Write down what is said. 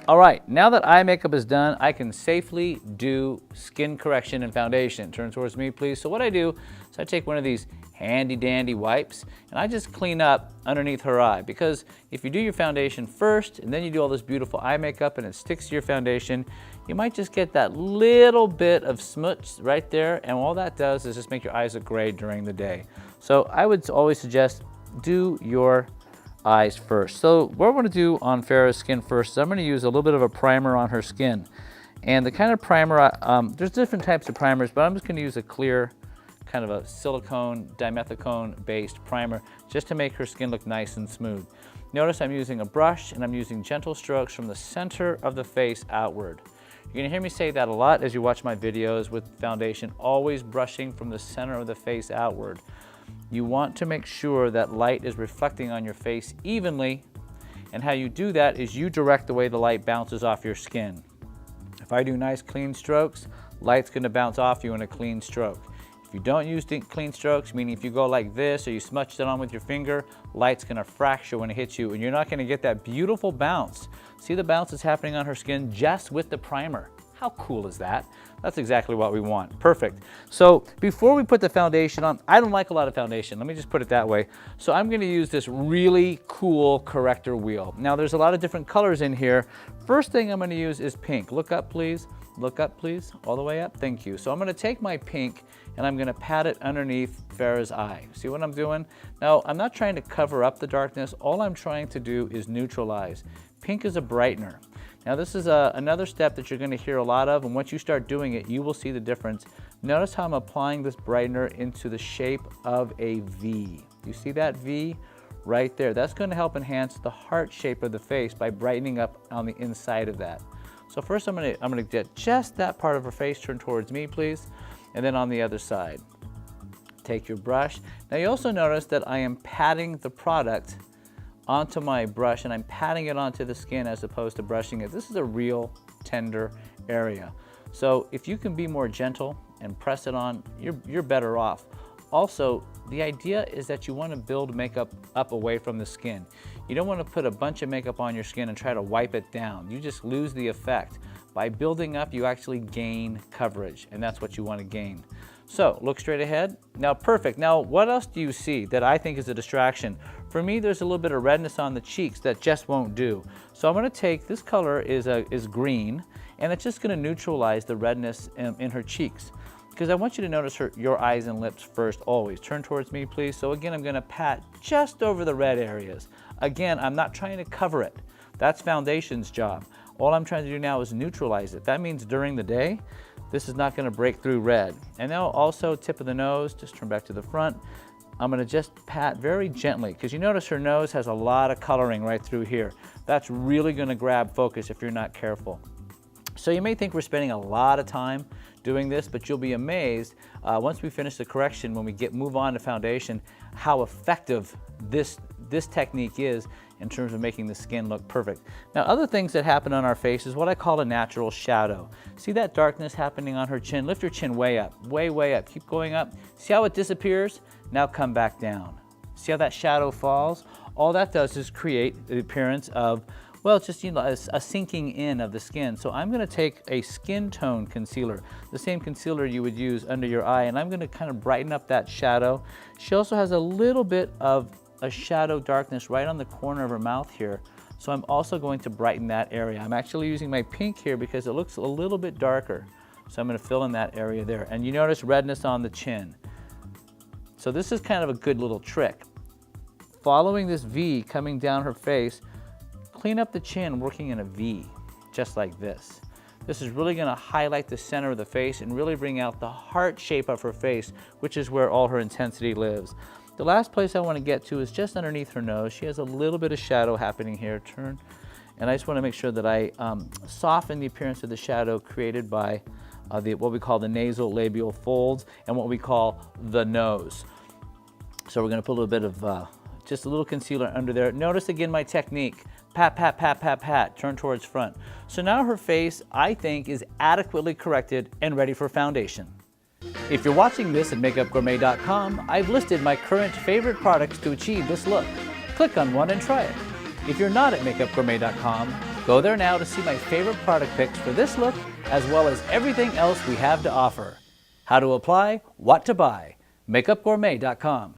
All right, now that eye makeup is done, I can safely do skin correction and foundation. Turn towards me, please. So what I do is I take one of these handy dandy wipes and I just clean up underneath her eye, because if you do your foundation first and then you do all this beautiful eye makeup and it sticks to your foundation, you might just get that little bit of smudge right there, and all that does is just make your eyes look gray during the day. So I would always suggest do your eyes first. So what I'm going to do on Farrah's skin first is I'm going to use a little bit of a primer on her skin. And the kind of primer, there's different types of primers, but I'm just going to use a clear kind of a silicone, dimethicone based primer just to make her skin look nice and smooth. Notice I'm using a brush and I'm using gentle strokes from the center of the face outward. You're going to hear me say that a lot as you watch my videos with foundation, always brushing from the center of the face outward. You want to make sure that light is reflecting on your face evenly, and how you do that is you direct the way the light bounces off your skin. If I do nice clean strokes, light's going to bounce off you in a clean stroke. If you don't use clean strokes, meaning if you go like this or you smudge it on with your finger, light's going to fracture when it hits you and you're not going to get that beautiful bounce. See the bounce that's happening on her skin just with the primer. How cool is that? That's exactly what we want. Perfect. So before we put the foundation on, I don't like a lot of foundation. Let me just put it that way. So I'm going to use this really cool corrector wheel. Now there's a lot of different colors in here. First thing I'm going to use is pink. Look up, please. Look up, please. All the way up. Thank you. So I'm going to take my pink and I'm going to pat it underneath Farrah's eye. See what I'm doing? Now I'm not trying to cover up the darkness. All I'm trying to do is neutralize. Pink is a brightener. Now this is another step that you're going to hear a lot of, and once you start doing it, you will see the difference. Notice how I'm applying this brightener into the shape of a V. You see that V right there? That's going to help enhance the heart shape of the face by brightening up on the inside of that. So first I'm going to get just that part of her face. Turn towards me, please, and then on the other side. Take your brush. Now you also notice that I am patting the product onto my brush, and I'm patting it onto the skin as opposed to brushing it. This is a real tender area. So if you can be more gentle and press it on, you're better off. Also, the idea is that you want to build makeup up away from the skin. You don't want to put a bunch of makeup on your skin and try to wipe it down. You just lose the effect. By building up, you actually gain coverage, and that's what you want to gain. So look straight ahead. Now perfect. Now what else do you see that I think is a distraction? For me, there's a little bit of redness on the cheeks that just won't do. So I'm going to take, this color is green, and it's just going to neutralize the redness in her cheeks. Because I want you to notice your eyes and lips first always. Turn towards me, please. So again, I'm going to pat just over the red areas. Again, I'm not trying to cover it. That's foundation's job. All I'm trying to do now is neutralize it. That means during the day, this is not going to break through red. And now also tip of the nose, just turn back to the front. I'm going to just pat very gently, because you notice her nose has a lot of coloring right through here. That's really going to grab focus if you're not careful. So you may think we're spending a lot of time doing this, but you'll be amazed once we finish the correction, when we move on to foundation, how effective this technique is in terms of making the skin look perfect. Now other things that happen on our face is what I call a natural shadow. See that darkness happening on her chin? Lift your chin way up, way up. Keep going up. See how it disappears? Now come back down. See how that shadow falls? All that does is create the appearance of, well, just a sinking in of the skin. So I'm going to take a skin tone concealer, the same concealer you would use under your eye, and I'm going to kind of brighten up that shadow. She also has a little bit of a shadow darkness right on the corner of her mouth here. So I'm also going to brighten that area. I'm actually using my pink here because it looks a little bit darker. So I'm going to fill in that area there. And you notice redness on the chin. So this is kind of a good little trick. Following this V coming down her face, clean up the chin working in a V, just like this. This is really going to highlight the center of the face and really bring out the heart shape of her face, which is where all her intensity lives. The last place I want to get to is just underneath her nose. She has a little bit of shadow happening here. Turn. And I just want to make sure that I soften the appearance of the shadow created by what we call the nasal labial folds and what we call the nose. So we're going to put a little bit of just a little concealer under there. Notice again my technique. Pat, pat, pat, pat, pat. Turn towards front. So now her face, I think, is adequately corrected and ready for foundation. If you're watching this at makeupgourmet.com, I've listed my current favorite products to achieve this look. Click on one and try it. If you're not at makeupgourmet.com, Go there now to see my favorite product picks for this look, as well as everything else we have to offer. How to apply, what to buy. MakeupGourmet.com.